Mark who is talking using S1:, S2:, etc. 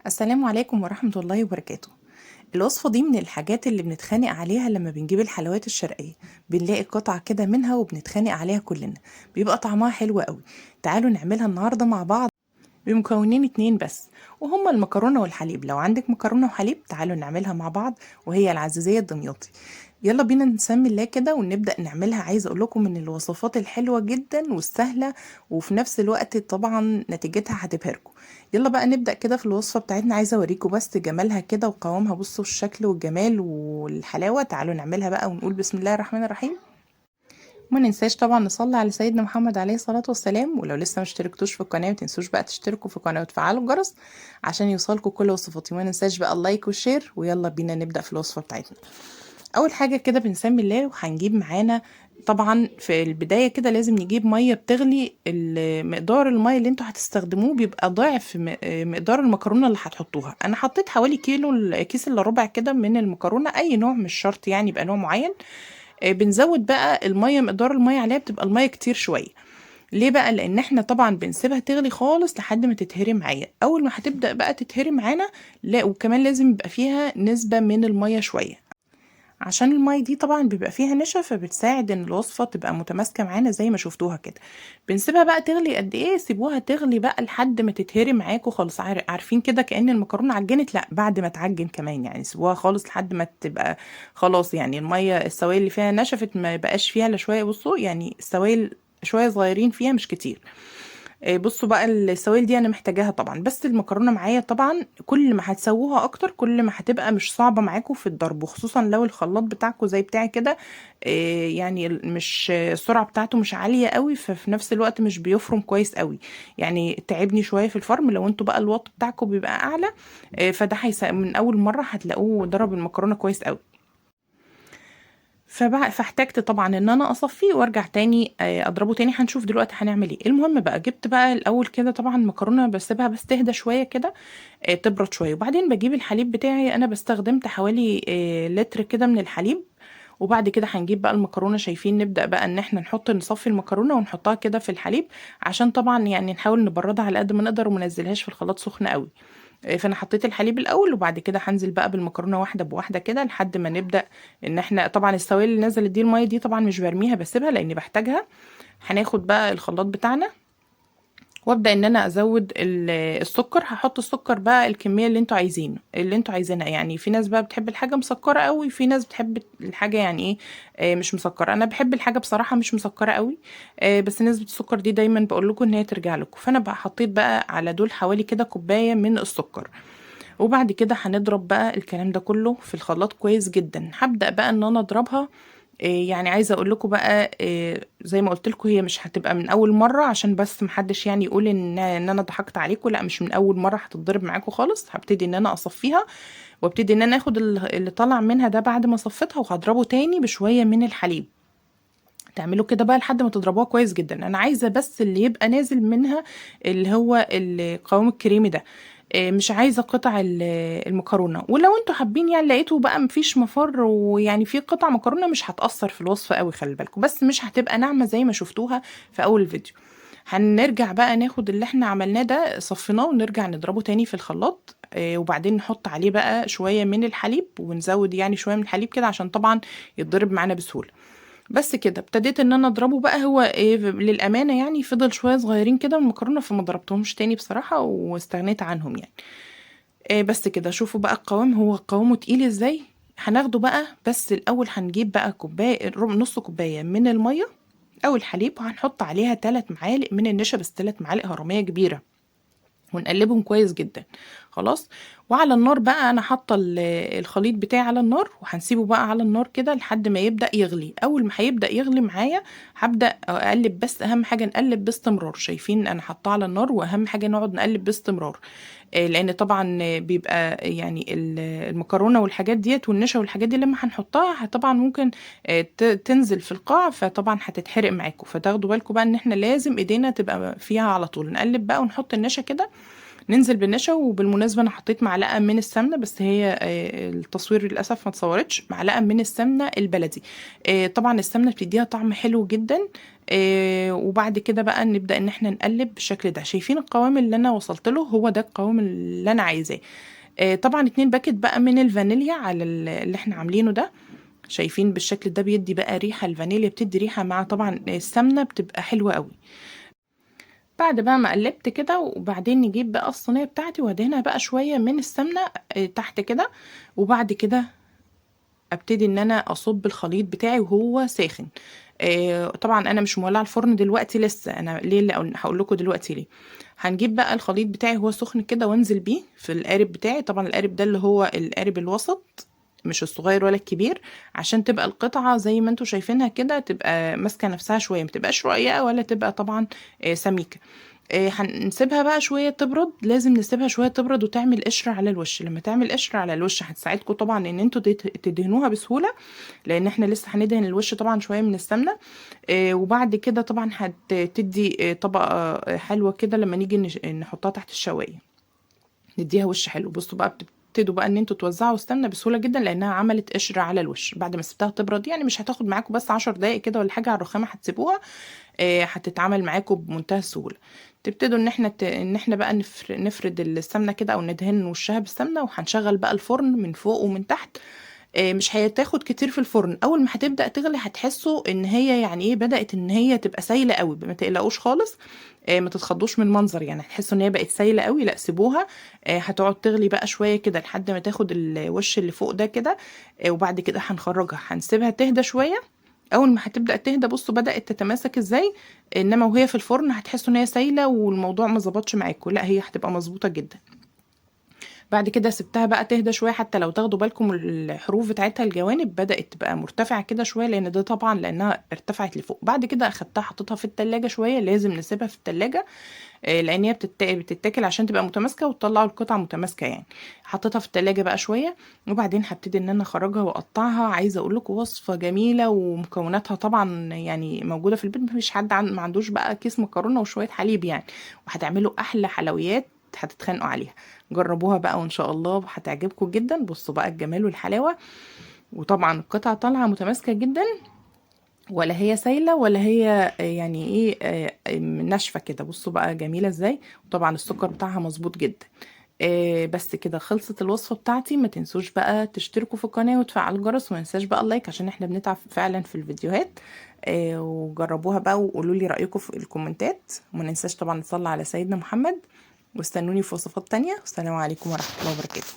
S1: السلام عليكم ورحمة الله وبركاته. الوصفة دي من الحاجات اللي بنتخانق عليها لما بنجيب الحلويات الشرقية. بنلاقي قطعة كده منها وبنتخانق عليها كلنا. بيبقى طعمها حلو قوي. تعالوا نعملها النهاردة مع بعض بمكونين اتنين بس، وهما المكرونة والحليب. لو عندك مكرونة وحليب تعالوا نعملها مع بعض، وهي العزيزية الدمياطي. يلا بينا نسمي الله كده ونبدأ نعملها. عايزة اقول لكم من الوصفات الحلوة جدا والسهلة، وفي نفس الوقت طبعا نتيجتها هتبهركم. يلا بقى نبدأ كده في الوصفة بتاعتنا. عايزة اوريكم بس جمالها كده وقوامها، بصوا الشكل والجمال والحلاوة. تعالوا نعملها بقى ونقول بسم الله الرحمن الرحيم. ما ننساش طبعا نصلي على سيدنا محمد عليه الصلاة والسلام. ولو لسه ما اشتركتوش في القناة ما تنسوش بقى تشتركوا في القناة وتفعلوا الجرس عشان يوصلكوا كل وصفاتي. ما ننساش بقى اللايك والشير. ويلا بينا نبدأ في الوصفة بتاعتنا. اول حاجة كده بنسمي الله، وهنجيب معانا طبعا في البداية كده لازم نجيب مية بتغلي. مقدار المية اللي انتوا هتستخدموه بيبقى ضعف مقدار المكرونة اللي هتحطوها. انا حطيت حوالي كيلو، كيس الا ربع كده من المكرونة. اي نوع، مش شرط يعني يبقى نوع معين. بنزود بقى المية، مقدار المية عليها بتبقى المية كتير شوية. ليه بقى؟ لان احنا طبعا بنسيبها تغلي خالص لحد ما تتهري معايا. اول ما هتبدأ بقى تتهري معانا، لا وكمان لازم يبقى فيها نسبة من المية شوية، عشان المية دي طبعا بيبقى فيها نشا، فبتساعد ان الوصفة تبقى متماسكة معانا زي ما شفتوها كده. بنسيبها بقى تغلي قد ايه؟ سيبوها تغلي بقى لحد ما تتهري معاكوا خالص. عارفين كده كأن المكرونة عجنت؟ لا، بعد ما تعجن كمان يعني. سيبوها خالص لحد ما تبقى خلاص، يعني المية السوائل اللي فيها نشفت، ما بقاش فيها الا شوية. بصوا يعني السوائل شوية صغيرين فيها مش كتير. بصوا بقى السوائل دي انا محتاجاها طبعا. بس المكرونه معايا طبعا كل ما هتسووها اكتر كل ما هتبقى مش صعبه معاكم في الضرب، وخصوصا لو الخلاط بتاعكم زي بتاعي كده. يعني مش السرعه بتاعته مش عاليه قوي، ففي نفس الوقت مش بيفرم كويس قوي. يعني تعبني شويه في الفرم. لو انتوا بقى الوات بتاعكم بيبقى اعلى، فده من اول مره هتلاقوه ضرب المكرونه كويس قوي. فاحتجت طبعا ان انا اصفيه وارجع تاني اضربه تاني. هنشوف دلوقتي هنعمل ايه. المهم بقى جبت بقى الاول كده طبعا المكرونه بسيبها بس تهدى شويه كده، تبرد شويه. وبعدين بجيب الحليب بتاعي. انا بستخدمت حوالي لتر كده من الحليب. وبعد كده هنجيب بقى المكرونه. شايفين؟ نبدا بقى ان احنا نصفي المكرونه ونحطها كده في الحليب، عشان طبعا يعني نحاول نبردها على قد ما نقدر وما ننزلهاش في الخلاط سخنه قوي. فانا حطيت الحليب الاول، وبعد كده هنزل بقى بالمكرونه واحده بواحده كده لحد ما نبدا ان احنا طبعا السوائل اللي نزلت دي، الميه دي طبعا مش برميها، بسيبها لاني بحتاجها. هناخد بقى الخلاط بتاعنا، وابدا ان انا ازود السكر. هحط السكر بقى الكميه اللي انتوا عايزينها. يعني في ناس بقى بتحب الحاجه مسكره قوي، في ناس بتحب الحاجه يعني ايه، مش مسكره. انا بحب الحاجه بصراحه مش مسكره قوي. بس نسبه السكر دي دايما بقول لكم ان هي ترجع لكم. فانا بقى حطيت بقى على دول حوالي كده كوبايه من السكر. وبعد كده هنضرب بقى الكلام ده كله في الخلاط كويس جدا. هبدأ بقى ان انا اضربها. يعني عايزه اقول لكم بقى، زي ما قلت لكم هي مش هتبقى من اول مره، عشان بس محدش يعني يقول ان انا ضحكت عليكم. لا، مش من اول مره هتتضرب معاكم خالص. هبتدي ان انا اصفيها، وابتدي ان انا اخد اللي طالع منها ده بعد ما صفيتها، وهضربه تاني بشويه من الحليب. تعملوا كده بقى لحد ما تضربوها كويس جدا. انا عايزه بس اللي يبقى نازل منها اللي هو القوام الكريمي ده. مش عايزه قطع المكرونه. ولو انتوا حابين يعني لقيتوا بقى مفيش مفر ويعني في قطع مكرونه، مش هتأثر في الوصفه قوي، خلي بالكم. بس مش هتبقى ناعمه زي ما شفتوها في اول الفيديو. هنرجع بقى ناخد اللي احنا عملناه ده صفيناه ونرجع نضربه تاني في الخلاط. وبعدين نحط عليه بقى شويه من الحليب، ونزود يعني شويه من الحليب كده عشان طبعا يتضرب معانا بسهوله. بس كده ابتديت ان انا اضربه بقى. هو إيه للامانه يعني فضل شويه صغيرين كده من المكرونه، فما ضربتهمش تاني بصراحه واستغنيت عنهم يعني. بس كده شوفوا بقى القوام، هو قوامه تقيل ازاي. هناخده بقى. بس الاول هنجيب بقى كوبايه، نص كوبايه من الميه او الحليب، وهنحط عليها 3 معالق من النشا، بس 3 معالق هرميه كبيره، ونقلبهم كويس جدا. خلاص. وعلى النار بقى انا حاطه الخليط بتاعي على النار، وهنسيبه بقى على النار كده لحد ما يبدا يغلي. اول ما هيبدا يغلي معايا هبدا اقلب. بس اهم حاجه نقلب باستمرار. شايفين؟ انا حاطاه على النار، واهم حاجه نقعد نقلب باستمرار. لان طبعا بيبقى يعني المكرونه والحاجات ديت والنشا والحاجات دي لما هنحطها طبعا ممكن تنزل في القاع، فطبعا هتتحرق معاكم. فتاخدوا بالكم بقى ان احنا لازم ايدينا تبقى فيها على طول. نقلب بقى ونحط النشا كده ننزل بالنشا. وبالمناسبة أنا حطيت معلقة من السمنة، بس هي التصوير للأسف ما اتصورتش، معلقة من السمنة البلدي. طبعا السمنة بتديها طعم حلو جدا. وبعد كده بقى نبدأ ان احنا نقلب بالشكل ده. شايفين القوام اللي انا وصلت له؟ هو ده القوام اللي انا عايزاه. طبعا 2 باكت بقى من الفانيليا على اللي احنا عاملينه ده. شايفين بالشكل ده بيدي بقى ريحة، الفانيليا بتدي ريحة مع طبعا السمنة بتبقى حلوة قوي. بعد بقى ما قلبت كده، وبعدين نجيب بقى الصينية بتاعتي وادهنها بقى شوية من السمنة تحت كده. وبعد كده ابتدي ان انا اصب الخليط بتاعي وهو ساخن. طبعا انا مش مولعه الفرن دلوقتي لسه. انا ليه اللي هقول لكم دلوقتي ليه. هنجيب بقى الخليط بتاعي وهو سخن كده، وانزل بيه في القارب بتاعي. طبعا القارب ده اللي هو القارب الوسط، مش الصغير ولا الكبير، عشان تبقى القطعة زي ما انتوا شايفينها كده، تبقى ماسكة نفسها شوية، متبقاش رقيقة ولا تبقى طبعا سميكة. هنسيبها بقى شوية تبرد. لازم نسيبها شوية تبرد وتعمل قشر على الوش. لما تعمل قشر على الوش هتساعدكم طبعا ان انتوا تدهنوها بسهولة، لان احنا لسه هندهن الوش طبعا شوية من السمنة. وبعد كده طبعا هتدي طبقة حلوة كده لما نيجي نحطها تحت الشواية، نديها وش حلو. بصوا بقى بتبتدوا بقى ان انتوا توزعوا السمنه بسهوله جدا، لانها عملت قشره على الوش بعد ما سبتها تبرد. يعني مش هتاخد معاكم بس 10 دقايق كده ولا حاجه على الرخامه، هتسيبوها هتتعمل معاكم بمنتهى السهوله. تبتدوا ان احنا بقى نفرد السمنه كده، او ندهن وشها بالسمنه. وهنشغل بقى الفرن من فوق ومن تحت. مش هتاخد كتير في الفرن. اول ما هتبدا تغلي هتحسوا ان هي يعني ايه، بدات ان هي تبقى سايله قوي. ما تقلقوش خالص، ما تتخضوش من المنظر. يعني هتحسوا ان هي بقت سايله قوي، لا سيبوها. هتقعد تغلي بقى شويه كده لحد ما تاخد الوش اللي فوق ده كده. وبعد كده هنخرجها، هنسيبها تهدى شويه. اول ما هتبدا تهدى، بصوا بدات تتماسك ازاي. انما وهي في الفرن هتحسوا ان هي سايله والموضوع ما ظبطش معاكم. لا، هي هتبقى مظبوطه جدا. بعد كده سبتها بقى تهدى شويه. حتى لو تاخدوا بالكم الحروف بتاعتها الجوانب بدات تبقى مرتفعه كده شويه، لان ده طبعا لانها ارتفعت لفوق. بعد كده اخدتها حطيتها في التلاجة شويه. لازم نسيبها في التلاجة لان هي بتتاكل عشان تبقى متماسكه وتطلعوا القطعه متماسكه يعني. حطيتها في التلاجة بقى شويه. وبعدين هبتدي ان انا اخرجها واقطعها. عايزه اقول لكم وصفه جميله، ومكوناتها طبعا يعني موجوده في البيت. مفيش حد ما عندوش بقى كيس مكرونه وشويه حليب يعني، وهتعملوا احلى حلويات هتتخانقوا عليها. جربوها بقى وان شاء الله هتعجبكم جدا. بصوا بقى الجمال والحلاوه. وطبعا القطعه طالعه متماسكه جدا، ولا هي سايله ولا هي يعني ايه ناشفه كده. بصوا بقى جميله ازاي. وطبعا السكر بتاعها مظبوط جدا. بس كده خلصت الوصفه بتاعتي. ما تنسوش بقى تشتركوا في القناه وتفعلوا الجرس، وما ننساش بقى اللايك عشان احنا بنتعب فعلا في الفيديوهات. وجربوها بقى وقولوا لي رايكم في الكومنتات. وما ننساش طبعا نصلي على سيدنا محمد. واستنوني في وصفات تانية. والسلام عليكم ورحمه الله وبركاته.